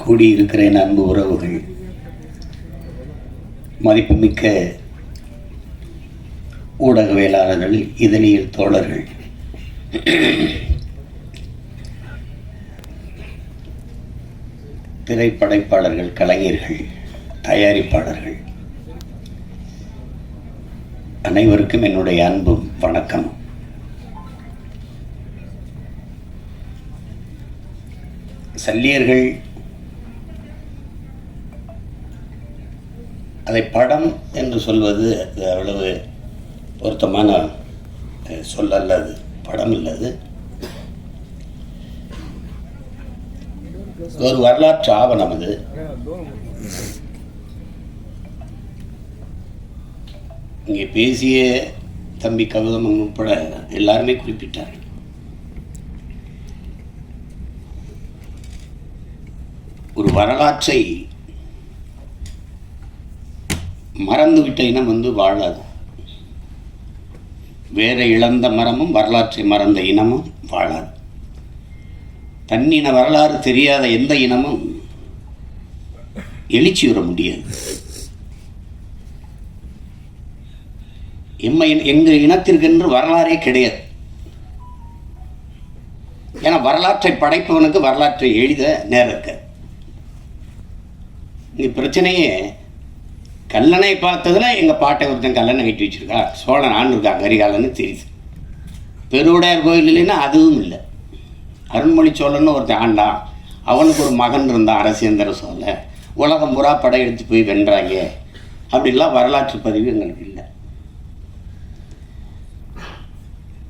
கூடியிருக்கிற என் அன்பு உறவுகள், மதிப்புமிக்க ஊடகவியலாளர்கள், இதழியல் தோழர்கள், திரைப்படைப்பாளர்கள், கலைஞர்கள், தயாரிப்பாளர்கள் அனைவருக்கும் என்னுடைய அன்பும் வணக்கம். சல்லியர்கள் அதை படம் என்று சொல்வது அவ்வளவு பொருத்தமான சொல்லல்ல. அது படம் இல்லது, ஒரு வரலாற்று ஆவணம். அது இங்கே பேசிய தம்பி கௌதமன் உட்பட எல்லாருமே குறிப்பிட்டார்கள். ஒரு வரலாற்றை மறந்துவிட்ட இனம் வாழாது. வேற இழந்த மரமும் வரலாற்றை மறந்த இனமும் வாழாது. தன்னின வரலாறு தெரியாத எந்த இனமும் எழுச்சி வர முடியாது. எங்கள் இனத்திற்கென்று வரலாறே கிடையாது. ஏன்னா வரலாற்றை படைப்பவனுக்கு வரலாற்றை எழுத நேரம் இருக்காது. இங்கே பிரச்சனையே கல்லணை பார்த்ததுல எங்கள் பாட்டை ஒருத்தன் கல்லணை கட்டி வச்சிருக்கா, சோழன் ஆண்டிருக்கா கரிகாலன்னு தெரியுது. பெருவுடையார் கோயில் இல்லைன்னா அதுவும் இல்லை. அருண்மொழி சோழன்னு ஒருத்தன் ஆண்டான், அவனுக்கு ஒரு மகன் இருந்தான் அரசேந்திர சோழன், உலகம் புறா படையெடுத்து போய் வென்றாங்க. அப்படிலாம் வரலாற்று பதிவு எங்களுக்கு இல்லை.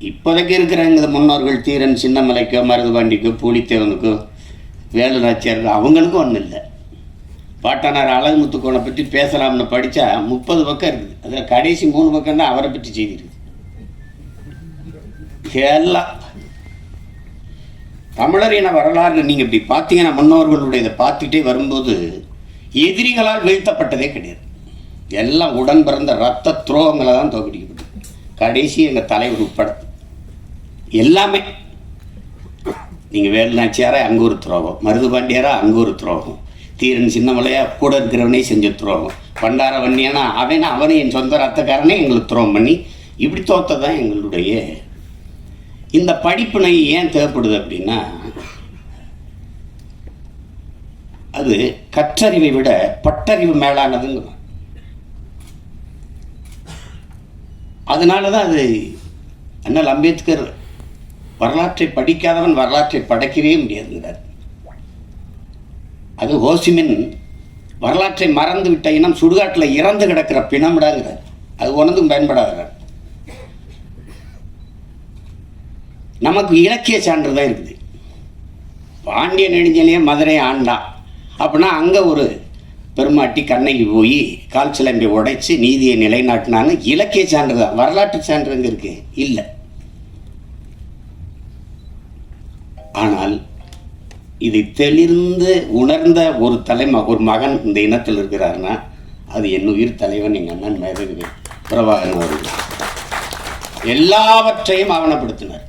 இப்போதைக்கு இருக்கிற எங்கள் முன்னோர்கள் தீரன் சின்னமலைக்கோ மருதுபாண்டிக்கோ பூலித்தேவனுக்கோ வேலு நாச்சியாருக்கோ அவங்களுக்கும் ஒன்றும் இல்லை. பாட்டனார் அழகுமுத்துக்கோனை பற்றி பேசலாம்னு படித்தா 30 பக்கம் இருக்குது. அதில் கடைசி 3 பக்கம் தான் அவரை பற்றி செய்திருக்கு. எல்லாம் தமிழர் இன வரலாறு நீங்கள் இப்படி பார்த்தீங்கன்னா, முன்னோர்களுடைய இதை பார்த்துக்கிட்டே வரும்போது எதிரிகளால் வீழ்த்தப்பட்டதே கிடையாது. எல்லாம் உடன் பிறந்த ரத்த துரோகங்களை தான் தோக்கடிக்கப்பட்டது. கடைசி எங்கள் தலைவர் உட்பட எல்லாமே. நீங்கள் வேலுநாச்சியாரா அங்கே ஒரு துரோகம், மருதுபாண்டியாரா அங்கே ஒரு துரோகம், தீரன் சின்னமலையா கூட இருக்கிறவனே செஞ்ச துரோகம், பண்டார வன்னியானா அவனை என் சொந்த ரத்தக்காரனே எங்களுக்கு துரோகம் பண்ணி இப்படி தோத்ததான் எங்களுடைய இந்த படிப்பினை ஏன் தேவைப்படுது அப்படின்னா, அது கற்றறிவை விட பட்டறிவு மேலானதுங்க. அதனால தான் அது அண்ணல் அம்பேத்கர் வரலாற்றை படிக்காதவன் வரலாற்றை படைக்கவே முடியாதுங்கிறார். அது ஹோசிமின் வரலாற்றை மறந்து விட்ட இனம் சுடுகாட்டில் இறந்து கிடக்கிற பிணமிடாங்கிறார். அது ஒன்றும் பயன்படாதார். நமக்கு இலக்கிய சான்று தான் இருக்குது. பாண்டிய நெடுஞ்செழியனே மதுரை ஆண்டான் அப்படின்னா அங்கே ஒரு பெருமாட்டி கண்ணகி போய் கால் சிலம்பை உடைச்சு நீதியை நிலைநாட்டினான்னு இலக்கிய சான்று தான். வரலாற்று சான்று எங்கே இருக்கு? இல்லை. ஆனால் இதை தெளிந்து உணர்ந்த ஒரு மகன் இந்த இனத்தில் இருக்கிறாருன்னா அது என் உயிர் தலைவன் எங்கள் அண்ணன் மேதகு பிரபாகரன் அவர்கள். எல்லாவற்றையும் ஆவணப்படுத்தினார்.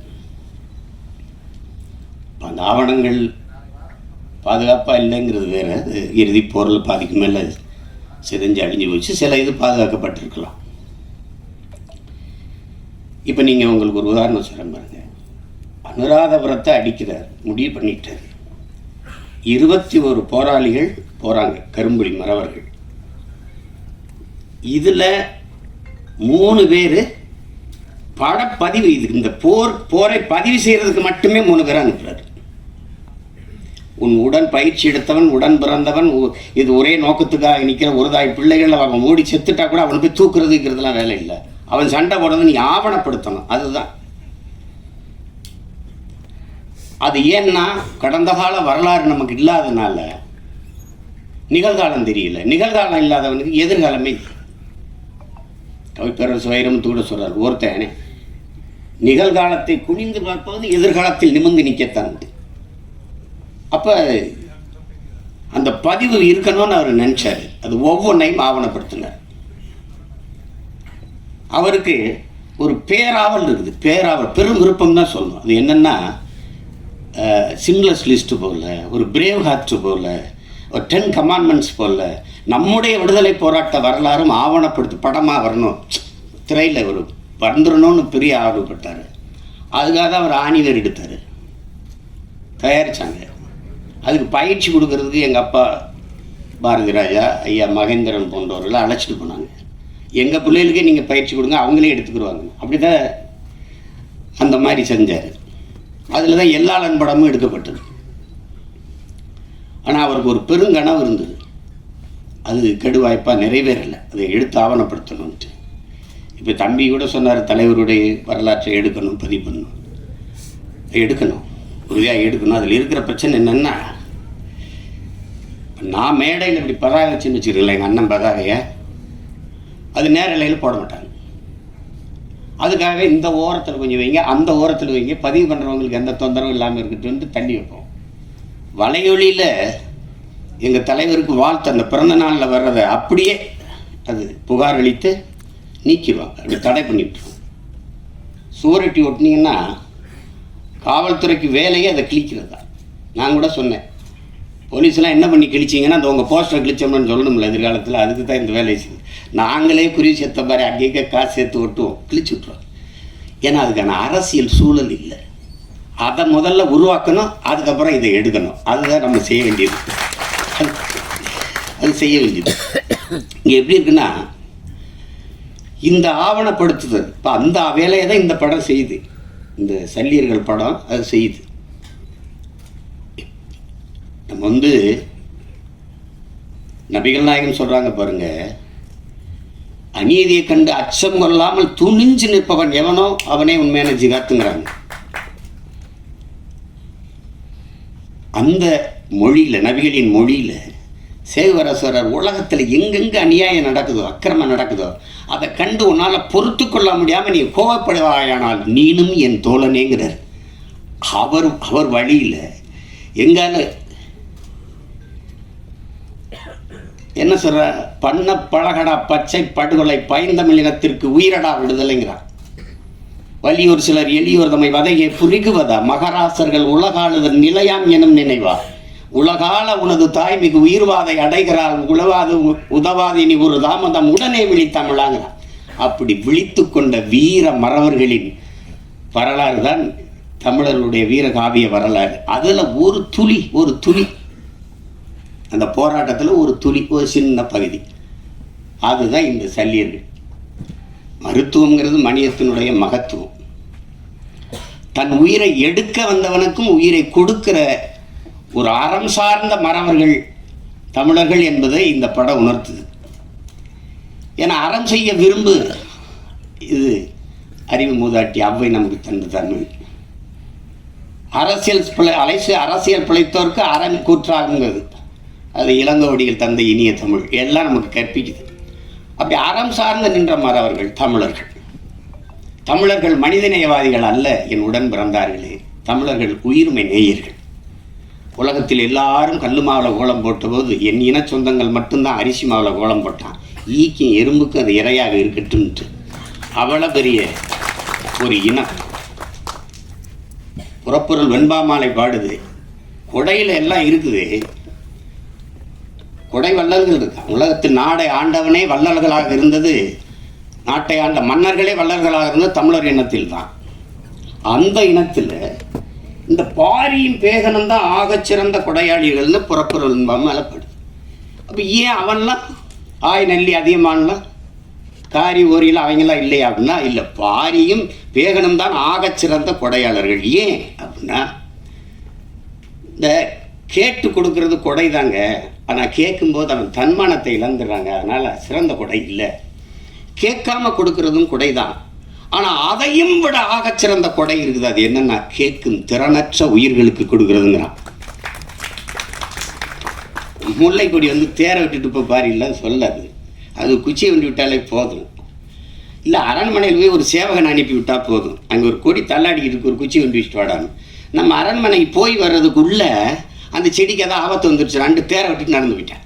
அந்த ஆவணங்கள் பாதுகாப்பாக இல்லைங்கிறது வேறு. அது இறுதி போரில் பாதிக்கு மேலே சிதைஞ்சு அழிஞ்சு போச்சு. சில இது பாதுகாக்கப்பட்டிருக்கலாம். இப்போ நீங்கள் உங்களுக்கு ஒரு உதாரணம் சொல்கிறேன் பாருங்க. அனுராதபுரத்தை அடிக்கிறார், முடிவு பண்ணிட்டார். 21 போராளிகள் போகிறாங்க, கரும்புலி மறவர்கள். இதில் 3 பேர் படப்பதிவு, இது இந்த போரை பதிவு செய்கிறதுக்கு மட்டுமே 3 பேர் அனுப்புகிறார். உன் உடன் பயிற்சி எடுத்தவன், உடன் பிறந்தவன், இது ஒரே நோக்கத்துக்காக நிற்கிற ஒரு தாய் பிள்ளைகள் அவன் மூடி செத்துட்டா கூட அவனை போய் தூக்குறதுங்கிறதுலாம் வேலை இல்லை. அவன் சண்டை போடுறது நீ ஆவணப்படுத்தணும். அதுதான் அது. ஏன்னா கடந்த கால வரலாறு நமக்கு இல்லாதனால நிகழ்காலம் தெரியல. நிகழ்காலம் இல்லாதவனுக்கு எதிர்காலமே. கவிப்பேரரசு வைரமுத்து கூட சொல்றார், ஒருத்தன் நிகழ்காலத்தை குனிந்து பார்ப்பது எதிர்காலத்தில் நிமிர்ந்து நிற்கத்தான். அப்போ அந்த பதிவு இருக்கணும்னு அவர் நினைச்சாரு. அது ஒவ்வொன்றையும் ஆவணப்படுத்தினார். அவருக்கு ஒரு பேராவல் இருக்குது. பேராவல் பெரும் விருப்பம் தான் சொல்லணும். அது என்னென்னா, சிம்லஸ் லிஸ்ட்டு போல், ஒரு பிரேவ் ஹார்ட் போல், ஒரு 10 கமாண்ட்மெண்ட்ஸ் போல நம்முடைய விடுதலை போராட்ட வரலாறும் ஆவணப்படுத்தி படமாக வரணும், திரையில் ஒரு வந்துடணும்னு பெரிய ஆர்வப்பட்டார். அதுக்காக தான் அவர் ஆணிவேர் எடுத்தார், தயாரித்தாங்க. அதுக்கு பயிற்சி கொடுக்கறதுக்கு எங்கள் அப்பா பாரதி ராஜா, ஐயா மகேந்திரன் போன்றவர்களை அழைச்சிட்டு போனாங்க. எங்கள் பிள்ளைகளுக்கே நீங்கள் பயிற்சி கொடுங்க, அவங்களே எடுத்துக்கிடுவாங்க. அப்படி தான் அந்த மாதிரி செஞ்சார். அதில் தான் எல்லாளன் படமும் எடுக்கப்பட்டது. ஆனால் அவருக்கு ஒரு பெருங்கனவு இருந்தது, அது கெடுவாய்ப்பாக நிறைவேறலை, அதை எடுத்து ஆவணப்படுத்தணும்ட்டு. இப்போ தம்பி கூட சொன்னார், தலைவருடைய வரலாற்றை எடுக்கணும், பதிவு பண்ணணும், எடுக்கணும், உறுதியாக எடுக்கணும். அதில் இருக்கிற பிரச்சனை என்னென்னா, நான் மேடையில் இப்படி பதாகை வச்சுன்னு வச்சுருக்கல, எங்கள் அண்ணன் பதாகையை அது நேரலையில் போட மாட்டாங்க. அதுக்காக இந்த ஓரத்தில் கொஞ்சம் வைங்க, அந்த ஓரத்தில் வைங்க, பதிவு பண்ணுறவங்களுக்கு எந்த தொந்தரவும் இல்லாமல் இருக்கட்டும்னு தள்ளி வைப்போம். வலையொலியில் எங்கள் தலைவருக்கு வாழ்த்து அந்த பிறந்த நாளில் வர்றதை அப்படியே அது புகார் அளித்து நீக்கிடுவாங்க, அப்படி தடை பண்ணிவிட்டுருவோம். சுவரொட்டி ஒட்டினீங்கன்னா காவல்துறைக்கு வேலையே அதை கிழிக்கிறது தான். நான் கூட சொன்னேன், போலீஸ்லாம் என்ன பண்ணி கிழிச்சிங்கன்னா அந்த உங்கள் போஸ்டரை கிழிச்சோம்னு சொல்லணும்ல எதிர்காலத்தில், அதுக்கு தான் இந்த வேலையை செய்யுது. நாங்களே குறி சேர்த்த மாதிரி அங்கேயே காசு சேர்த்து ஒட்டுவோம், கிழிச்சு விட்ருவோம். ஏன்னா அதுக்கான அரசியல் சூழல் இல்லை. அதை முதல்ல உருவாக்கணும், அதுக்கப்புறம் இதை எடுக்கணும். அதுதான் நம்ம செய்ய வேண்டியது, அது செய்ய வேண்டியது. இங்கே எப்படி இருக்குன்னா, இந்த ஆவணப்படுத்துதல் இப்போ அந்த வேலையை தான் இந்த படம் செய்யுது, இந்த சல்லியர்கள் படம் அது செய்யுது. நம்ம நபிகள் நாயகம் சொல்கிறாங்க பாருங்க, அநீதியை கண்டு அச்சம் கொள்ளாமல் துணிஞ்சு நிற்பவன் எவனோ அவனே உண்மையான ஜிகாத்துங்கிறாங்க. அந்த மொழியில், நபிகளின் மொழியில் சேவரசரர் உலகத்தில் எங்கெங்கே அநியாயம் நடக்குதோ, அக்கிரமம் நடக்குதோ, அதை கண்டு உன்னால் பொறுத்து கொள்ள முடியாமல் நீ கோவப்படுவாயானால் நீனும் என் தோழனேங்கிறார். அவர் வழியில் எங்கால என்ன சொல்ற, பண்ண பழகடா பச்சை படுகொலை பைந்தமிழினத்திற்கு உயிரடா விடுதலைங்கிறார். வலியோர் சிலர் எளியோர் தம்மை வதையை புரிகுவதா, மகராசர்கள் உலகாளுதல் நிலையாம் எனும் நினைவா, உலகால உனது தாய்மிகு உயிர்வாதை அடைகிறாள் உழவாது உதவாது இனி ஒரு தாமதம் உடனே விழித்தமிழாங்கிறார். அப்படி விழித்து கொண்ட வீர மறவர்களின் வரலாறு தான் தமிழர்களுடைய வீர காவிய வரலாறு. அதில் ஒரு துளி அந்த போராட்டத்தில் ஒரு துளி, ஒரு சின்ன பகுதி, அதுதான் இந்த சல்லியர்கள். மருத்துவங்கிறது மனிதத்தினுடைய மகத்துவம். தன் உயிரை எடுக்க வந்தவனுக்கும் உயிரை கொடுக்கிற ஒரு அறம் சார்ந்த மறவர்கள் தமிழர்கள் என்பதை இந்த படம் உணர்த்துது. ஏன்னா அறம் செய்ய விரும்பு, இது அறிவு மூதாட்டி அவ்வை நமக்கு தந்த தமிழ். அரசியல் பிழைத்தோருக்கு அறம் கூற்றாகுங்கிறது, அது இளங்கோவடிகள் தந்த இனிய தமிழ் எல்லாம் நமக்கு கற்பிக்குது. அப்படி அறம் சார்ந்து நின்ற மறவர்கள் தமிழர்கள் மனிதநேயவாதிகள் அல்ல என் உடன் பிறந்தார்களே, தமிழர்கள் உயிர்மை நேயர்கள். உலகத்தில் எல்லாரும் கல்லு மாவில் கோலம் போட்டபோது என் இன சொந்தங்கள் மட்டும்தான் அரிசி மாவில் கோலம் போட்டான். ஈக்கும் எறும்புக்கும் அது இரையாக இருக்கட்டும்ட்டு அவ்வளோ பெரிய ஒரு இனம். புறப்பொருள் வெண்பாமாலை பாடுது, கொடையில் எல்லாம் இருக்குது, கொடை வள்ளல்கள் இருக்கா. உலகத்தில் நாடை ஆண்டவனே வள்ளல்களாக இருந்தது, நாட்டை ஆண்ட மன்னர்களே வள்ளல்களாக இருந்தது தமிழர் இனத்தில் தான். அந்த இனத்தில் இந்த பாரியும் பேகனும் தான் ஆகச்சிறந்த கொடையாளிகள்னு புறப்பொருள் மேலப்படுது. அப்போ ஏன் அவன்லாம் ஆய் நல்லி அதிகமானலாம் காரி ஓரியில் அவங்களாம் இல்லையா அப்படின்னா, இல்லை, பாரியும் பேகனும் தான் ஆகச்சிறந்த கொடையாளர்கள். ஏன் அப்படின்னா, இந்த கேட்டு கொடுக்கறது கொடை தாங்க, ஆனால் கேட்கும்போது அவன் தன்மானத்தை இழந்துடுறாங்க, அதனால் சிறந்த கொடை இல்லை. கேட்காம கொடுக்கறதும் கொடை தான், ஆனால் அதையும் விட ஆகச்சிறந்த கொடை இருக்குது. அது என்னன்னா, கேட்கும் திறனற்ற உயிர்களுக்கு கொடுக்கறதுங்கிறான். முல்லைக்கொடி தேரை விட்டுட்டு இப்போ பாரு இல்லைன்னு சொல்லாது, அது குச்சியை வண்டி விட்டாலே போதும். இல்லை அரண்மனையில் போய் ஒரு சேவகன் அனுப்பி விட்டால் போதும், அங்கே ஒரு கொடி தள்ளாடிக்கிட்டு ஒரு குச்சி வண்டி வச்சுட்டு வாடான்னு. நம்ம அரண்மனைக்கு போய் வர்றதுக்குள்ள அந்த செடிக்கு ஏதாவது ஆபத்து வந்துருச்சு, 2 தேரை விட்டுட்டு நடந்து போயிட்டேன்.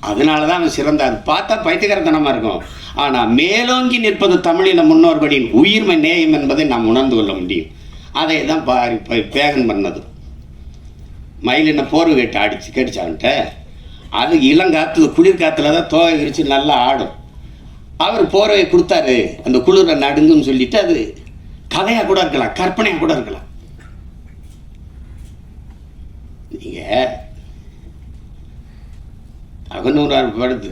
அதனால தான் அவன் சிறந்த. அது பார்த்தா பைத்தியக்காரத்தனமாக இருக்கும், ஆனால் மேலோங்கி நிற்பது தமிழின முன்னோர்களின் உயிர்மை நேயம் என்பதை நாம் உணர்ந்து கொள்ள முடியும். அதை தான் பேகன் பண்ணது. மயில் என்ன போர்வை கேட்டு கேட்டுச்சான்ட்ட. அது இளங்காற்று குளிர் காற்றுல தான் தோகை விரித்து நல்லா ஆடும். அவர் போர்வை கொடுத்தாரு, அந்த குளிரை நடுங்குன்னு சொல்லிட்டு அது கதையாக கூட இருக்கலாம், கற்பனையாக கூட இருக்கலாம். நீங்கள் அகநூறார் பாடுது,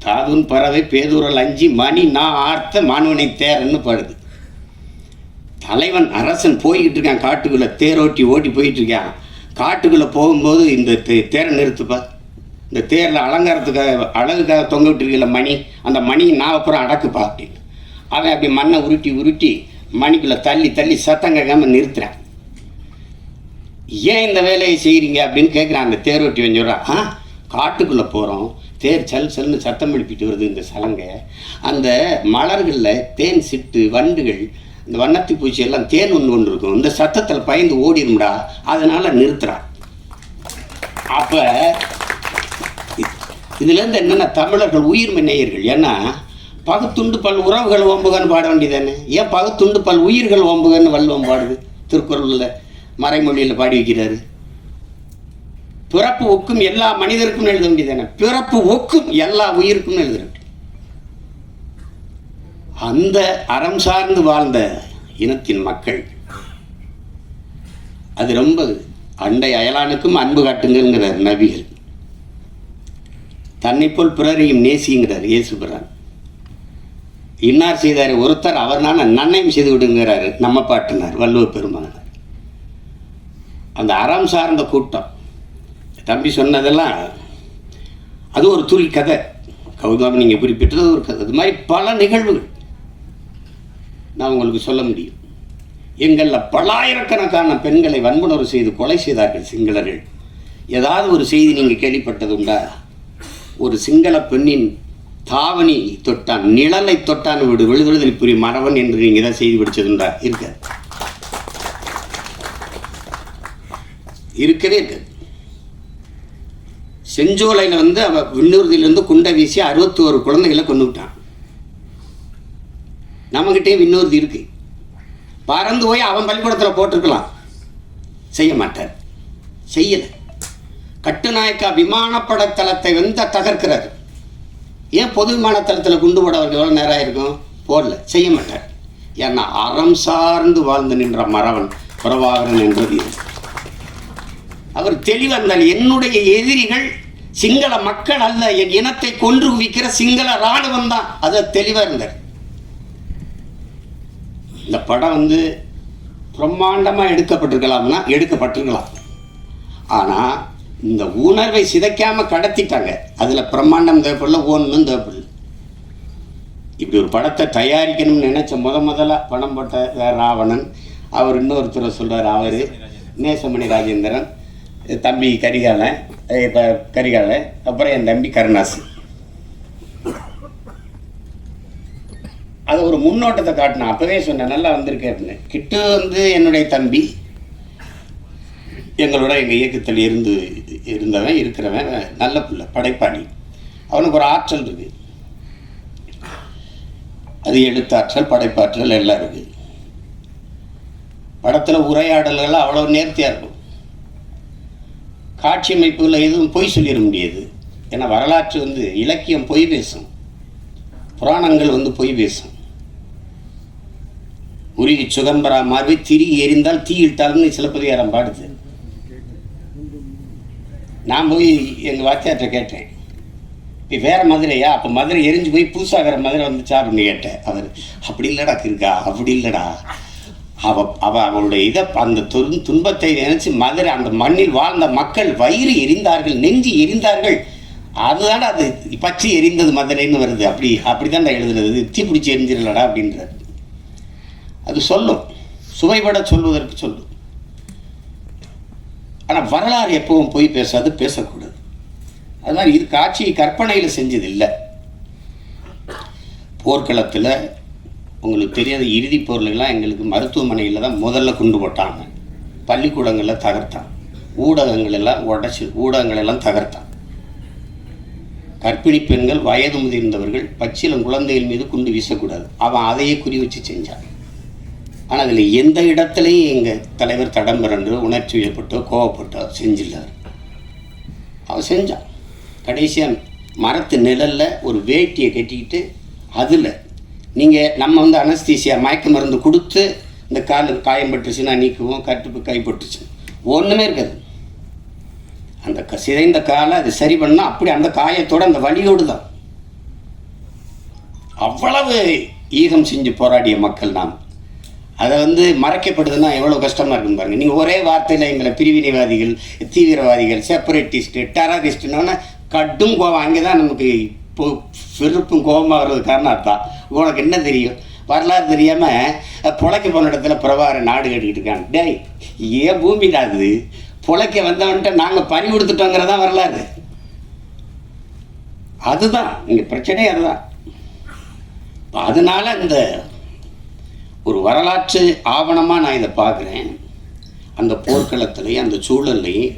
தாதுன் பறவை பேதூரல் அஞ்சி மணி நான் ஆர்த்த மாணவனை தேரன்னு பாடுது. தலைவன் அரசன் போய்கிட்டு இருக்கான் காட்டுக்குள்ளே, தேரோட்டி ஓட்டி போயிட்டு இருக்கான். காட்டுக்குள்ளே போகும்போது இந்த தேரை நிறுத்துப்பா, இந்த தேரில் அலங்காரத்துக்காக அழகுக்காக தொங்க விட்டுருக்கல மணி, அந்த மணி நான் அப்புறம் அடக்குப்பா அப்படின்னு. அவன் அப்படி மண்ணை உருட்டி உருட்டி மணிக்குள்ளே தள்ளி தள்ளி சத்தம் கேட்காம நிறுத்துறான். ஏன் இந்த வேலையை செய்கிறீங்க அப்படின்னு கேட்குறான். அந்த தேரோட்டி சொல்கிறான், காட்டுக்குள்ளே போகிறோம், தேர் சல் சல்னு சத்தம் எழுப்பிட்டு வருது இந்த சலங்கை, அந்த மலர்களில் தேன் சிட்டு வண்டுகள் இந்த வண்ணத்தி பூச்சி எல்லாம் தேன் ஒன்று இருக்கும், இந்த சத்தத்தில் பயந்து ஓடிடும்டா, அதனால் நிறுத்துறான். அப்போ இதுலேருந்து என்னென்ன தமிழர்கள் உயிர்மை நேயர்கள். ஏன்னா பகுத்துண்டு பல் உறவுகள் ஓம்புகன்னு பாட வேண்டியதானே, ஏன் பகுத்துண்டு பல் உயிர்கள் ஓம்புகன்னு வள்ளுவம் பாடுது, திருக்குறளில் மறைமொழியில் பாடி வைக்கிறாரு. பிறப்பு ஒக்கும் எல்லா மனிதருக்கும் எழுத வேண்டியதானே, பிறப்பு ஒக்கும் எல்லா உயிருக்கும் எழுதுறது. அந்த அறம் சார்ந்து வாழ்ந்த இனத்தின் மக்கள் அது ரொம்ப அண்டை அயலானுக்கும் அன்பு காட்டுங்கிறார் நபிகள். தன்னை போல் பிறரையும் நேசிங்கிறார் இயேசுபிரான். இன்னார் செய்தார் ஒருத்தர் அவர் நன்மையும் செய்து விடுங்கிறாரு நம்ம பாட்டினார் வள்ளுவ பெருமானார். அந்த அறம் சார்ந்த கூட்டம் தம்பி சொன்னதெல்லாம் அது ஒரு துளி கதை. கௌதம் நீங்கள் குறிப்பிட்டது ஒரு கதை. அது மாதிரி பல நிகழ்வுகள் நான் உங்களுக்கு சொல்ல முடியும். எங்களில் பல்லாயிரக்கணக்கான பெண்களை வன்புணர்வு செய்து கொலை செய்தார்கள் சிங்களர்கள். ஏதாவது ஒரு செய்தி நீங்கள் கேள்விப்பட்டது உண்டா? ஒரு சிங்கள பெண்ணின் தாவணி தொட்டான், நிழலை தொட்டான் விடுதலை புரிய மறவன் என்று நீங்கள் தான் செய்தி படித்ததுண்டா? இருக்கவே இருக்காது. செஞ்சோலையில் அவள் விண்ணூர்தியிலேருந்து குண்டை வீசி 61 குழந்தைகளை கொண்டு விட்டான். நம்மகிட்டே விண்ணூர்தி இருக்கு, பறந்து போய் அவன் பள்ளிக்கூடத்தில் போட்டிருக்கலாம், செய்ய மாட்டார், செய்யலை. கட்டுநாயக்கா விமானப்பட தளத்தை தகர்க்கிறார். ஏன் பொது விமானத்தளத்தில் குண்டு போட அவருக்கு எவ்வளோ நேரம் ஆயிருக்கும்? போடல, செய்ய மாட்டார். ஏன்னா அறம் சார்ந்து வாழ்ந்து நின்ற மறவன் பிரபாகரன் என்றது. அவர் தெளிவாக இருந்தால் என்னுடைய எதிரிகள் சிங்கள மக்கள் அல்ல, என் இனத்தை கொன்று குவிக்கிற சிங்கள இராணுவம் தான். அதை தெளிவாக இருந்தார். இந்த படம் பிரம்மாண்டமாக எடுக்கப்பட்டிருக்கலாம்னா எடுக்கப்பட்டிருக்கலாம். ஆனால் இந்த உணர்வை சிதைக்காமல் கடத்திட்டாங்க. அதில் பிரம்மாண்டம் தேவைப்படல, ஒன்றும் தேவைப்படல. இப்படி ஒரு படத்தை தயாரிக்கணும்னு நினச்ச முதல்ல படம் போட்ட ராவணன், அவர் இன்னொருத்தர் சொல்கிறார், அவர் நேசமணி ராஜேந்திரன், தம்பி கரிகாலன், அப்புறம் என் தம்பி கருணாசு. அது ஒரு முன்னோட்டத்தை காட்டினேன். அப்போவே சொன்னேன், நல்லா வந்திருக்கேன்னு. கிட்டு என்னுடைய தம்பி, எங்களோட எங்கள் இயக்கத்தில் இருக்கிறவன் நல்ல பிள்ளை, படைப்பாளி. அவனுக்கு ஒரு ஆற்றல் இருக்குது. அது எழுத்தாற்றல், படைப்பாற்றல் எல்லாம் இருக்குது. படத்தில் உரையாடல்கள் அவ்வளோ நேர்த்தியாக இருக்கும். காட்சி அமைப்புகளில் எதுவும் பொய் சொல்லிட முடியாது. ஏன்னா வரலாற்று இலக்கியம் பொய் பேசும், புராணங்கள் பொய் பேசும். உருகி சுகம்பரா மார்பை திரிகி எரிந்தால் தீ இட்டால்னு சிலப்பதிகாரம் பாடுது. நான் போய் எங்கள் வாத்தியார்கிட்ட கேட்டேன், இப்போ வேறு மதுரையா? அப்போ மதுரை எரிஞ்சு போய் புதுசாகிற மதுரை வந்துச்சா அப்படின்னு கேட்டேன். அவர் அப்படி இல்லைடா இருக்கா, அப்படி இல்லைடா, அவளுடைய இதை அந்த துன்பத்தை நினைச்சு மதுரை அந்த மண்ணில் வாழ்ந்த மக்கள் வயிறு எரிந்தார்கள், நெஞ்சு எரிந்தார்கள், அதுதானே அது பற்றி எரிந்தது மதுரைன்னு வருது. அப்படிதான் எழுதுறது, தீ பிடிச்சி எரிஞ்சிடலடா அப்படின்றது. அது சொல்லும், சுவைபட சொல்வதற்கு சொல்லும். ஆனால் வரலாறு எப்பவும் போய் பேசாது, பேசக்கூடாது. அது மாதிரி இது காட்சி கற்பனையில் செஞ்சது இல்லை. போர்க்களத்தில் உங்களுக்கு தெரியாத இறுதி பொருளெல்லாம் எங்களுக்கு மருத்துவமனையில் தான் முதல்ல கொண்டு போட்டாங்க. பள்ளிக்கூடங்களில் தகர்த்தான், ஊடகங்களெல்லாம் தகர்த்தான். கர்ப்பிணி பெண்கள், வயது முதிர்ந்தவர்கள், பச்சிலம் குழந்தைகள் மீது குண்டு வீசக்கூடாது. அவன் அதையே குறி வச்சு செஞ்சான். ஆனால் அதில் எந்த இடத்துலையும் எங்கள் தலைவர் தடம் பிறண்டோ உணர்ச்சி வயப்பட்டோ கோவப்பட்டோ செஞ்சில்லார். அவன் செஞ்சான். கடைசியாக மரத்து நிழலில் ஒரு வேட்டியை கட்டிக்கிட்டு அதில் நீங்கள் நம்ம வந்து அனஸ்தீசியா மயக்க மருந்து கொடுத்து இந்த கால் காயம் பட்டுருச்சுன்னா நீக்குவோம், கட்டுப்பு கைப்பட்டுச்சு ஒன்றுமே இருக்காது. அந்த சிதைந்த காலை அது சரி பண்ணால் அப்படி அந்த காயத்தோடு அந்த வலியோடு தான். அவ்வளவு ஈகம் செஞ்சு போராடிய மக்கள் நாம். அதை வந்து மறைக்கப்படுதுன்னா எவ்வளோ கஷ்டமாக இருக்குன்னு பாருங்கள். நீங்கள் ஒரே வார்த்தையில் எங்களை பிரிவினைவாதிகள், தீவிரவாதிகள், செப்பரேட்டிஸ்ட்டு, டெரரிஸ்ட்டுன்னா கடும் கோபம். அங்கே தான் நமக்கு இப்போ வெறுப்பும் கோபமாக வர்றது காரணம் அதுதான். உனக்கு என்ன தெரியும், வரலாறு தெரியாமல் பொழைக்க போன இடத்துல பிரபாகரன் நாடு கட்டிக்கிட்டு இருக்காங்க. டேய், ஏன் பூமி அது பொழைக்க வந்தவன்ட்ட நாங்கள் பறி கொடுத்துட்டோங்கிறதான் வரலாறு. அதுதான் இங்கே பிரச்சனை. அதுதான். அதனால இந்த ஒரு வரலாற்று ஆவணமாக நான் இதை பார்க்குறேன். அந்த போர்க்களத்துலேயும் அந்த சூழல்லையும்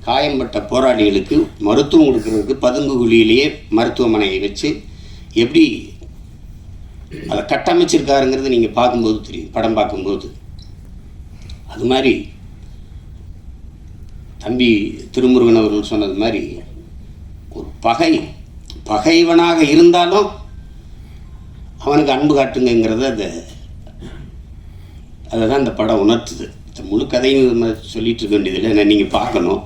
காயம்பட்ட போராளிகளுக்கு மருத்துவம் கொடுக்கறதுக்கு பதுங்குகுழியிலேயே மருத்துவமனையை வச்சு எப்படி அதை கட்டமைச்சிருக்காருங்கிறது நீங்கள் பார்க்கும்போது தெரியும், படம் பார்க்கும்போது. அது மாதிரி தம்பி திருமுருகன் அவர்கள் சொன்னது மாதிரி ஒரு பகைவனாக இருந்தாலும் அவனுக்கு அன்பு காட்டுங்கிறத அதை தான் இந்த படம் உணர்த்துது. முழு கதையும் நம்ம சொல்லிட்டு இருக்க வேண்டியதில்லை. ஏன்னா நீங்கள் பார்க்கணும்,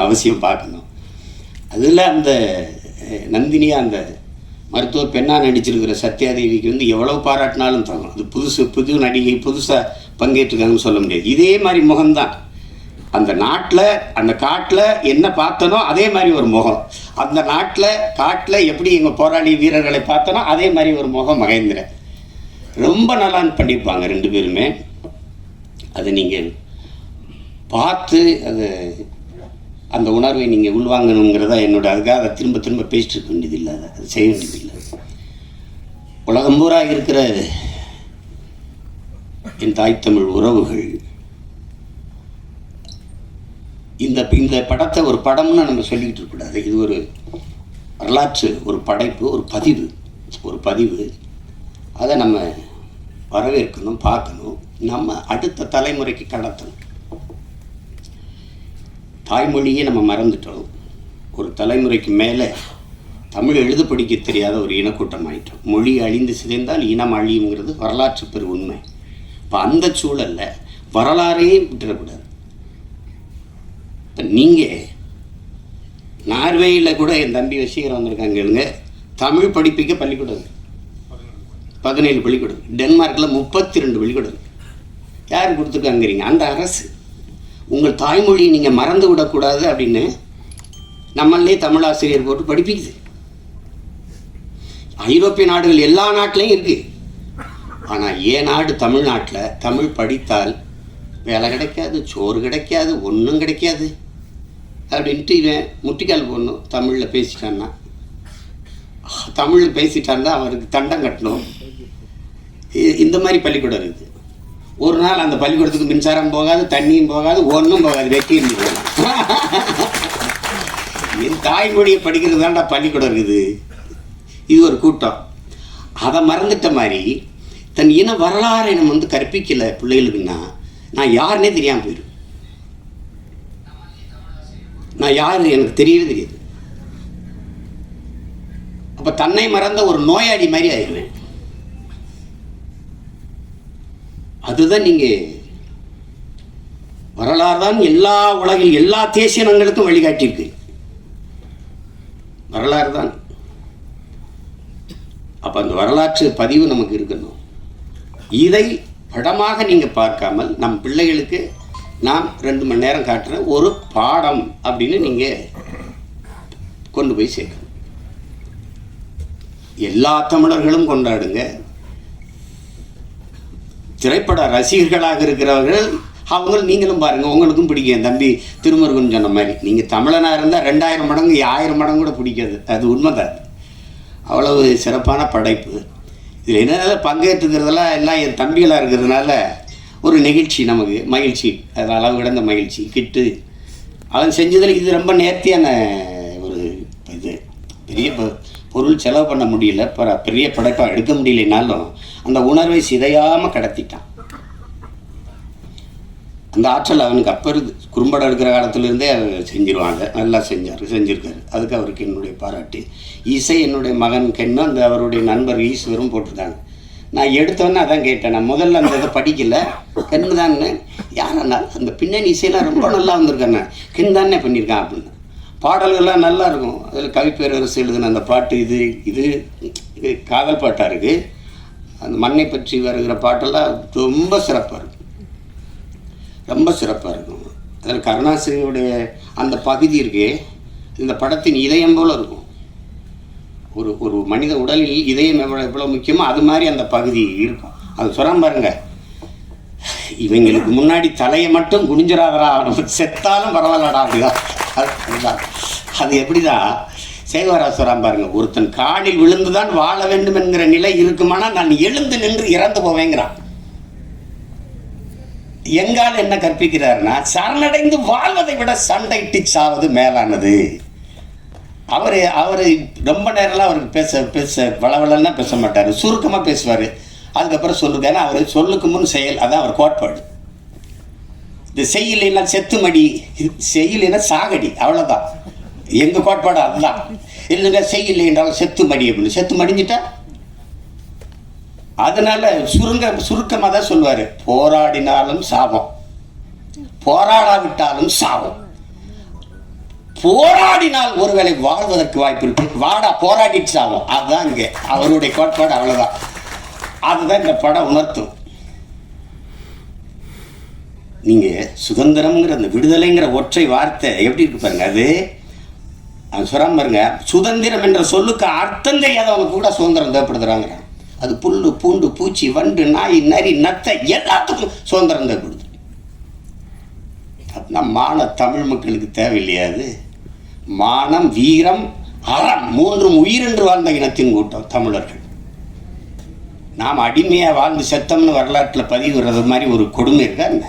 அவசியம் பார்க்கணும். அதில் அந்த நந்தினியாக அந்த மருத்துவ பெண்ணாக நடிச்சிருக்கிற சத்யாதேவிக்கு வந்து எவ்வளோ பாராட்டினாலும் தரும். அது புது நடிகை, புதுசாக பங்கேற்றுக்காங்கன்னு சொல்ல முடியாது. இதே மாதிரி முகம்தான் அந்த நாட்டில், அந்த காட்டில் என்ன பார்த்தனோ அதே மாதிரி ஒரு முகம். அந்த காட்டில் எப்படி எங்கள் போராளி வீரர்களை பார்த்தனோ அதே மாதிரி ஒரு முகம் மகேந்திரன். ரொம்ப நல்லா பண்ணியிருப்பாங்க ரெண்டு பேருமே. அதை நீங்கள் பார்த்து அந்த உணர்வை நீங்கள் உள்வாங்கணுங்கிறதா என்னோட. அதுக்காக அதை திரும்ப பேசிட்டு இருக்க வேண்டியதில்லை, அது செய்ய வேண்டியதில்லை. உலகம் பூரா இருக்கிற என் தாய் தமிழ் உறவுகள் இந்த படத்தை ஒரு படம்னு நம்ம சொல்லிக்கிட்டு இருக்கக்கூடாது. இது ஒரு வரலாற்று, ஒரு படைப்பு, ஒரு பதிவு. அதை நம்ம வரவேற்கணும், பார்க்கணும், நம்ம அடுத்த தலைமுறைக்கு கடத்தணும். தாய்மொழியே நம்ம மறந்துட்டோம். ஒரு தலைமுறைக்கு மேலே தமிழ் எழுத படிக்க தெரியாத ஒரு இனக்கூட்டம் ஆகிட்டோம். மொழி அழிந்து சிதைந்தால் இனம் அழியுங்கிறது வரலாற்று பெரு உண்மை. இப்போ அந்த சூழலில் வரலாறையே விட்டுறக்கூடாது. இப்போ நீங்கள் நார்வேயில் கூட என் தம்பி வசீகரம் வந்திருக்காங்க. தமிழ் படிப்பிக்க பள்ளிக்கூடம் 17 பள்ளிக்கூடம். டென்மார்க்கில் 32 பள்ளிக்கூடம். யார் கொடுத்துருக்காங்கிறீங்க? அந்த அரசு. உங்கள் தாய்மொழியை நீங்கள் மறந்து விடக்கூடாது அப்படின்னு நம்மளே தமிழாசிரியர் போட்டு படிப்பிக்குது. ஐரோப்பிய நாடுகள் எல்லா நாட்டிலையும் இருக்குது. ஆனால் ஏன் நாடு தமிழ்நாட்டில் தமிழ் படித்தால் வேலை கிடைக்காது, சோறு கிடைக்காது, ஒன்றும் கிடைக்காது அப்படின்ட்டு இவன் முட்டிக்கால் போடணும். தமிழில் பேசிட்டான்னா அவருக்கு தண்டம் கட்டணும். இந்த மாதிரி பள்ளிக்கூடம் இருக்குது. ஒரு நாள் அந்த பள்ளிக்கூடத்துக்கு மின்சாரம் போகாது, தண்ணியும் போகாது, ஒன்றும் போகாது, வெட்டி இருந்து போகலாம். என் தாய்மொழியை படிக்கிறது தான்டா பள்ளிக்கூடம் இருக்குது. இது ஒரு கூட்டம். அதை மறந்துட்ட மாதிரி தன் இன வரலாறை நம்ம வந்து கற்பிக்கலை பிள்ளைகளுக்குன்னா நான் யாருன்னே தெரியாமல் போயிடும். நான் யார் எனக்கு தெரியவே தெரியாது. அப்போ தன்னை மறந்த ஒரு நோயாளி மாதிரி ஆயிடுவேன். அதுதான் நீங்கள் வரலாறு தான் எல்லா உலகில் எல்லா தேசிய இனங்களுக்கும் வழிகாட்டியிருக்கு. வரலாறு தான். அப்போ அந்த வரலாற்று பதிவு நமக்கு இருக்கணும். இதை படமாக நீங்கள் பார்க்காமல் நம் பிள்ளைகளுக்கு நாம் 2 மணி நேரம் காட்டுற ஒரு பாடம் அப்படின்னு நீங்கள் கொண்டு போய் சேர்க்கணும். எல்லா தமிழர்களும் கொண்டாடுங்க. திரைப்பட ரசிகர்களாக இருக்கிறவர்கள் நீங்களும் பாருங்கள், உங்களுக்கும் பிடிக்கும். என் தம்பி திருமுருகன் சொன்ன மாதிரி நீங்கள் தமிழனாக இருந்தால் 2000 மடங்கு 1000 மடங்கு கூட பிடிக்காது. அது உண்மைதான். அவ்வளவு சிறப்பான படைப்பு. இதில் என்ன பங்கேற்றுக்கிறதெல்லாம் எல்லாம் என் தம்பிகளாக இருக்கிறதுனால ஒரு நிகழ்ச்சி, நமக்கு மகிழ்ச்சி. அது அளவு கிடந்த மகிழ்ச்சி. கிட்டு அவன் செஞ்சதில் இது ரொம்ப நேர்த்தியான ஒரு இது. பெரிய பொருள் செலவு பண்ண முடியல, பெரிய படைப்பாக எடுக்க முடியலைனாலும் அந்த உணர்வை சிதையாமல் கடத்திட்டான். அந்த ஆற்றல் அவனுக்கு அப்போ இருக்குது. குறும்படம் எடுக்கிற காலத்துலேருந்தே செஞ்சிருவாங்க, நல்லா செஞ்சுருக்காரு. அதுக்கு அவருக்கு என்னுடைய பாராட்டு. இசை என்னுடைய மகன் கென்னும் அந்த அவருடைய நண்பர் ஈஸ்வரும் போட்டிருக்காங்க. நான் எடுத்தோன்னே அதான் கேட்டேன். நான் முதல்ல அந்த இதை படிக்கலை, கென்னு தானே யாரண்ணா அந்த பின்னணி இசையெல்லாம் ரொம்ப நல்லா வந்திருக்கேண்ணே, கென் தானே பண்ணியிருக்கான் அப்படின்னு. பாடல்கள்லாம் நல்லா இருக்கும். அதில் கவிப்பேரரசு எழுதுன அந்த பாட்டு இது இது இது காதல் பாட்டாக இருக்குது. அந்த மண்ணை பற்றி வருகிற பாட்டெல்லாம் ரொம்ப சிறப்பாக இருக்கும், ரொம்ப சிறப்பாக இருக்கும். அதில் கருணாசிரியுடைய அந்த பகுதி இருக்கே, இந்த படத்தின் இதயம் போல் இருக்கும். ஒரு மனித உடலில் இதயம் எவ்வளோ முக்கியமோ அது மாதிரி அந்த பகுதி இருக்கும். அது சொல்கிறான் பாருங்க, இவங்களுக்கு முன்னாடி தலையை மட்டும் குனிஞ்சிடாதரா, செத்தாலும் பரவாயில்லடா அப்படிதான். அதுதான் அது எப்படிதான் சேவரா சொல்கிறான் பாருங்க, ஒருத்தன் காலில் விழுந்துதான் வாழ வேண்டும் என்கிற நிலை இருக்குமானா நான் எழுந்து நின்று இறந்து போவேங்கிறான். எங்கால் என்ன கற்பிக்கிறாருன்னா, சரணடைந்து வாழ்வதை விட சண்டையிட்டு சாவது மேலானது. அவர் ரொம்ப நேரம்லாம் அவருக்கு பேச வளவலன்னா பேச மாட்டார், சுருக்கமாக பேசுவார். அதுக்கப்புறம் சொல்லுங்க, ஏன்னா அவர் சொல்லுக்கு முன் செயல், அதான் அவர் கோட்பாடு. இந்த செய்யலைன்னா செத்து மடி, செய்யலைன்னா சாகடி, அவ்வளோதான் எங்கள் கோட்பாடு. அதுதான் இல்லைங்க, செய்யலை என்றாலும் செத்து மடி அப்படின்னு. செத்து மடிஞ்சிட்டா அதனால சுருக்கமாக தான் சொல்லுவார், போராடினாலும் சாபம், போராடாவிட்டாலும் சாபம். போராடினால் ஒருவேளை வாழ்வதற்கு வாய்ப்பு இருக்கு, வாடா போராடிட்டு சாபம். அதுதான் இங்கே அவருடைய கோட்பாடு, அவ்வளோதான். அதுதான் இந்த படம் உணர்த்தும். நீங்கள் சுதந்திரம்ங்கிற அந்த விடுதலைங்கிற ஒற்றை வார்த்தை எப்படி இருக்கு பாருங்க. அது சொல்கிறாம பாருங்க, சுதந்திரம் என்ற சொல்லுக்கு அர்த்தம் தெரியாதவங்க கூட சுதந்திரம் தேவைப்படுத்துறாங்க. அது புல்லு பூண்டு பூச்சி வண்டு நாய் நரி நத்தை எல்லாத்துக்கும் சுதந்திரம் தேவைப்படுது. அப்படின்னா மான தமிழ் மக்களுக்கு தேவையில்லையா? அது மானம் வீரம் அறம் மூன்றும் உயிரென்று வாழ்ந்த இனத்தின் கூட்டம் தமிழர்கள். நாம் அடிமையாக வாழ்ந்து செத்தம்னு வரலாற்றில் பதிவுறது மாதிரி ஒரு கொடுமை இருக்கா என்ன?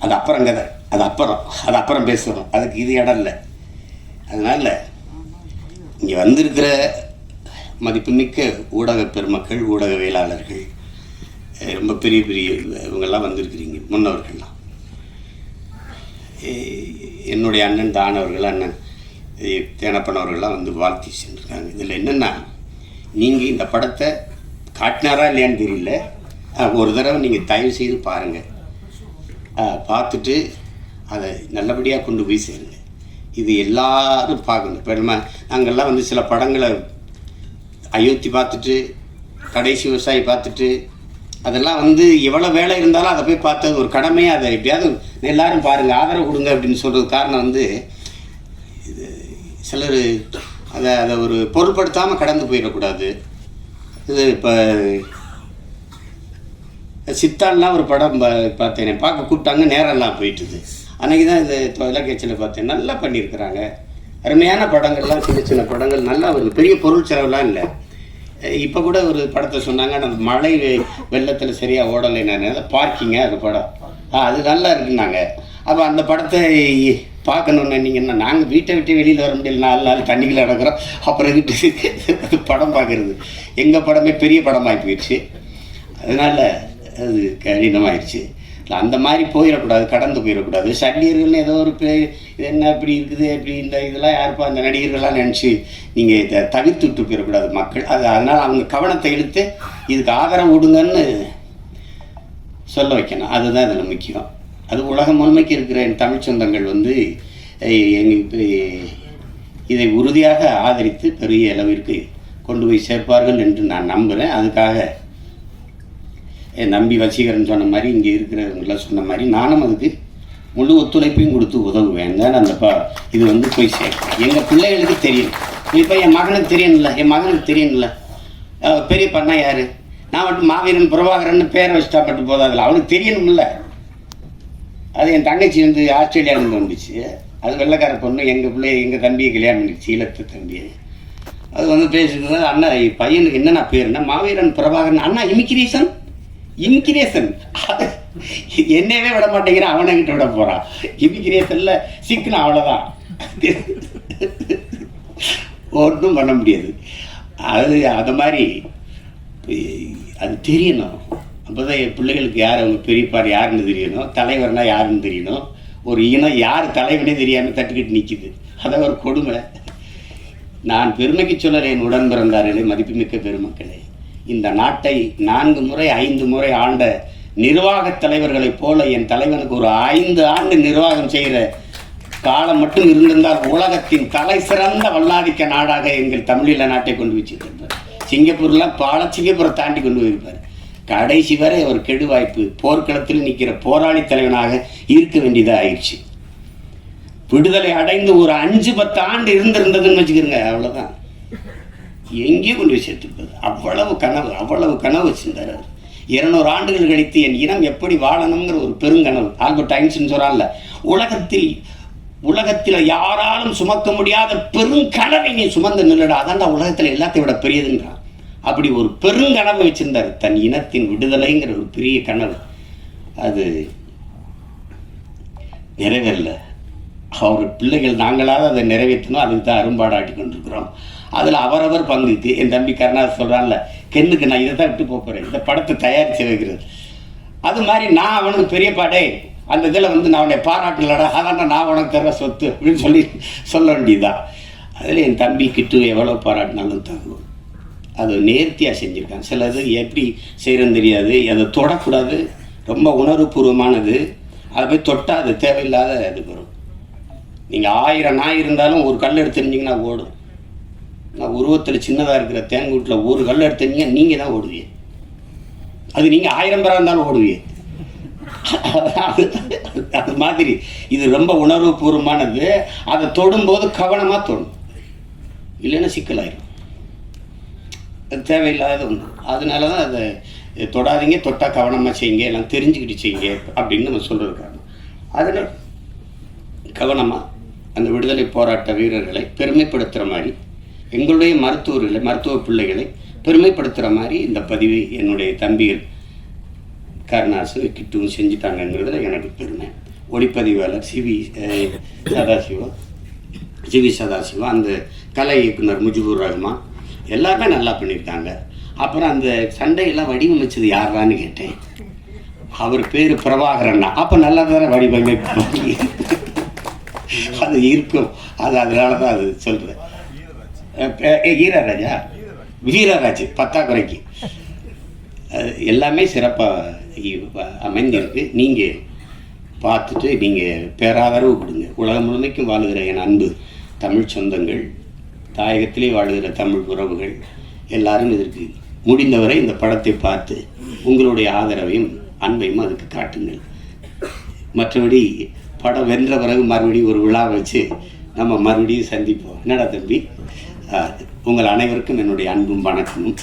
அது அப்புறம் கதை, அது அப்புறம் பேசுகிறோம், அதுக்கு இது இடம் இல்லை. அதனால் இங்கே வந்திருக்கிற மதிப்புமிக்க ஊடக பெருமக்கள், ஊடகவியலாளர்கள், ரொம்ப பெரிய இவங்கெல்லாம் வந்திருக்கிறீங்க, முன்னவர்கள்லாம். என்னுடைய அண்ணன் தானவர்கள், அண்ணன் தேனப்பனவர்கள்லாம் வந்து வாழ்த்தி சென்றிருக்காங்க. இதில் என்னென்னா, நீங்கள் இந்த படத்தை காட்டினாரா இல்லையான்னு தெரியல, ஒரு தடவை நீங்கள் தயவு செய்து பாருங்கள், பார்த்துட்டு அதை நல்லபடியாக கொண்டு போய் சேருங்க. இது எல்லாரும் பார்க்கணும். இப்போ நாங்கள்லாம் வந்து சில படங்களை அயோத்தி பார்த்துட்டு, கடைசி விவசாயி பார்த்துட்டு, அதெல்லாம் வந்து எவ்வளோ வேலை இருந்தாலும் அதை போய் பார்த்தது ஒரு கடமையாக, அதை எப்படியாவது எல்லாரும் பாருங்கள், ஆதரவு கொடுங்க அப்படின்னு சொல்கிறது காரணம் வந்து, இது சிலர் அதை ஒரு பொருட்படுத்தாமல் கடந்து போயிடக்கூடாது. இது இப்போ சித்தான்லாம் ஒரு படம் பார்த்தேன், பார்க்க கூப்பிட்டாங்க, நேரம்லாம் போயிட்டுது. அன்றைக்கி தான் இது தொலைக்காட்சியில் பார்த்தேன், நல்லா பண்ணியிருக்கிறாங்க. அருமையான படங்கள்லாம், சின்ன சின்ன படங்கள், நல்லா ஒரு பெரிய பொருள் செலவுலாம் இல்லை. இப்போ கூட ஒரு படத்தை சொன்னாங்க, அந்த மழை வெள்ளத்தில் சரியாக ஓடலை, நான் அதை பார்க்கிங்க அது படம், அது நல்லா இருக்குன்னாங்க. அப்போ அந்த படத்தை பார்க்கணுன்னு நீங்கன்னா, நாங்கள் வீட்டை விட்டு வெளியில் வர முடியல, 4 நாள் தண்ணிக்குள்ள நடக்கிறோம், அப்புறம் வீட்டு படம் பார்க்குறது. எங்கள் படமே பெரிய படமாகி போயிடுச்சு, அதனால் அது கடினமாகிடுச்சு. அந்த மாதிரி போயிடக்கூடாது, கடந்து போயிடக்கூடாது. சண்டியர்கள்னு ஏதோ ஒரு இது என்ன இப்படி இருக்குது, இப்படி இந்த இதெல்லாம் யாருப்பா அந்த நடிகர்கள்லாம் நினச்சி நீங்கள் இதை தவிர்த்து விட்டு போயிடக்கூடாது மக்கள். அதனால் அவங்க கவனத்தை இழுத்து இதுக்கு ஆதரவு விடுங்கன்னு சொல்ல வைக்கணும். அதுதான் இதில் முக்கியம். அது உலகம் முழுமைக்கு இருக்கிற என் தமிழ் சொந்தங்கள் வந்து இதை உறுதியாக ஆதரித்து பெரிய அளவிற்கு கொண்டு போய் சேர்ப்பார்கள் என்று நான் நம்புகிறேன். அதுக்காக என் நம்பி வசீகரன் சொன்ன மாதிரி, இங்கே இருக்கிறவங்களாம் சொன்ன மாதிரி, நானும் அதுக்கு முழு ஒத்துழைப்பையும் கொடுத்து உதவுவேன். தான் அந்த இது வந்து போய் சேர்க்கும். எங்கள் பிள்ளைகளுக்கு தெரியும். இப்போ என் மகனுக்கு தெரியணும்ல, பெரிய பண்ணா யார், நான் மட்டும் மாவீரன் பிரபாகரன் பேரை வச்சுட்டா மட்டும் போதாதில்ல, அவனுக்கு தெரியணும்ல. அது என் தங்கச்சி வந்து ஆஸ்திரேலியாவிலேருந்து வந்துச்சு, அது வெள்ளைக்கார பொண்ணு, எங்கள் தம்பியை கல்யாணம் பண்ணிடுச்சு, ஈழத்து தம்பியை. அது வந்து பேசுகிறது, அண்ணா பையனுக்கு என்னென்ன பேருன்னா மாவீரன் பிரபாகரன், அண்ணா இமிகிரேஷன் என்னவே விட மாட்டேங்கிறான், அவனை கிட்ட விட போகிறான். இமிகிரேஷனில் சிக்கணும், அவ்வளோதான். ஒன்றும் பண்ண முடியாது. அது அந்த மாதிரி அது தெரியணும். அப்போ தான் என் பிள்ளைகளுக்கு யார் அவங்க பெரியப்பார் யாருன்னு தெரியணும், தலைவர்னா யாருன்னு தெரியணும். ஒரு இனம் யார் தலைவனே தெரியாமல் தட்டுக்கிட்டு நிற்கிது. அதான் ஒரு கொடுமை. நான் பெருமைக்கு சொல்லலை என் உடன் பிறந்தார்களே, மதிப்புமிக்க பெருமக்களே. இந்த நாட்டை 4 முறை 5 முறை ஆண்ட நிர்வாகத் தலைவர்களைப் போல என் தலைவனுக்கு ஒரு 5 ஆண்டு நிர்வாகம் செய்கிற காலம் மட்டும் இருந்திருந்தால் உலகத்தின் தலை சிறந்த வல்லாதிக்க நாடாக எங்கள் தமிழீழ நாட்டை கொண்டு வச்சிருந்தார். சிங்கப்பூர்லாம் சிங்கப்பூரை தாண்டி கொண்டு போயிருப்பார். கடைசி வரை ஒரு கெடு வாய்ப்பு, போர்க்களத்தில் நிற்கிற போராளி தலைவனாக இருக்க வேண்டியதாக ஆயிடுச்சு. விடுதலை அடைந்து ஒரு 5-10 ஆண்டு இருந்திருந்ததுன்னு வச்சுக்கிறோங்க, அவ்வளோதான். எங்கேயும் கொண்டு போய் சேர்த்துருப்பது. அவ்வளவு கனவு வச்சிருந்தார் அவர். 200 ஆண்டுகள் கழித்து என் இனம் எப்படி வாழணுங்கிற ஒரு பெருங்கனவு. ஆல்பர்ட் ஐன்ஸ்டீன் சொல்றான்ல, உலகத்தில் யாராலும் சுமக்க முடியாத பெருங்கனவை நீ சுமந்து நில்லடா, அதான்டா உலகத்தில் எல்லாத்தையும் விட பெரியதுன்றான். அப்படி ஒரு பெருங்கனவு வச்சிருந்தார், தன் இனத்தின் விடுதலைங்கிற ஒரு பெரிய கனவு. அது நிறைவேறல. அவர் பிள்ளைகள் நாங்களாவது அதை நிறைவேற்றணும், அதுக்கு தான் அரும்பாடாட்டி கொண்டிருக்கிறோம். அதில் அவரவர் பங்குக்கு. என் தம்பி கருணாஸ் சொல்கிறான்ல, கென்னுக்கு நான் இதை தான் விட்டு போகிறேன், இந்த படத்தை தயாரித்து வைக்கிறது. அது மாதிரி நான் அவனுக்கு பெரிய பாடே அந்த இதில் நான் அவனை பாராட்டலடா, அதான் நான் உனக்கு தர சொத்து அப்படின்னு சொல்ல வேண்டியதுதான். அதில் என் தம்பி கிட்டு எவ்வளோ பாராட்டினாலும் தகுவோம். அது நேர்த்தியாக செஞ்சுருக்காங்க. சிலது எப்படி செய்கிறன்னு தெரியாது, அதை தொடக்கூடாது, ரொம்ப உணர்வுபூர்வமானது. அதை போய் தொட்டால் அது தேவையில்லாத இது வரும். நீங்கள் 1000 நாய் இருந்தாலும் ஒரு கல் எடுத்துருந்தீங்கன்னா ஓடும். நான் உருவத்தில் சின்னதாக இருக்கிற தேங்கூட்டில் ஒரு கல் எடுத்துருந்தீங்க, நீங்கள் தான் ஓடுவீங்க. அது நீங்கள் 1000 பேராக இருந்தாலும் ஓடுவீங்க. அது மாதிரி இது ரொம்ப உணர்வுபூர்வமானது. அதை தொடும்போது கவனமாக தொடும், இல்லைன்னா சிக்கலாயிரும். அது தேவையில்லாத ஒன்று. அதனால தான் அதை தொடாதீங்க, தொட்டால் கவனமாக செய்யுங்க, எல்லாம் தெரிஞ்சுக்கிட்டு செய்யுங்க அப்படின்னு நம்ம சொல்கிறது காரணம். அதில் கவனமாக அந்த விடுதலை போராட்ட வீரர்களை பெருமைப்படுத்துகிற மாதிரி, எங்களுடைய மருத்துவ பிள்ளைகளை பெருமைப்படுத்துகிற மாதிரி இந்த பதிவை என்னுடைய தம்பிகள் கருணாசு கிட்டுவும் செஞ்சுட்டாங்கங்கிறதுல எனக்கு பெருமை. ஒளிப்பதிவாளர் சிவி சதாசிவா, அந்த கலை இயக்குனர் முஜிபுர் ரஹ்மான் எல்லாருமே நல்லா பண்ணியிருக்காங்க. அப்புறம் அந்த சண்டையெல்லாம் வடிவமைச்சது யாரான்னு கேட்டேன். அவர் பேர் பிரபாகரண்ணா. அப்போ நல்லா தானே வடிவமைப்பு அது இருக்கும். அதனால தான் அது சொல்கிறேன். வீரராஜ் பத்தாக்குறைக்கு எல்லாமே சிறப்பாக அமைந்திருக்கு. நீங்கள் பார்த்துட்டு நீங்கள் பேராதரவு கொடுங்க. உலகம் முழுமைக்கும் வாழுகிற என் அன்பு தமிழ் சொந்தங்கள், தாயகத்திலே வாழுகிற தமிழ் உறவுகள் எல்லாரும் இதற்கு முடிந்தவரை இந்த படத்தை பார்த்து உங்களுடைய ஆதரவையும் அன்பையும் அதுக்கு காட்டுங்கள். மற்றபடி படம் வென்ற பிறகு மறுபடியும் ஒரு விழா வச்சு நம்ம மறுபடியும் சந்திப்போம். என்னடா தம்பி, உங்கள் அனைவருக்கும் என்னுடைய அன்பும் வணக்கமும்.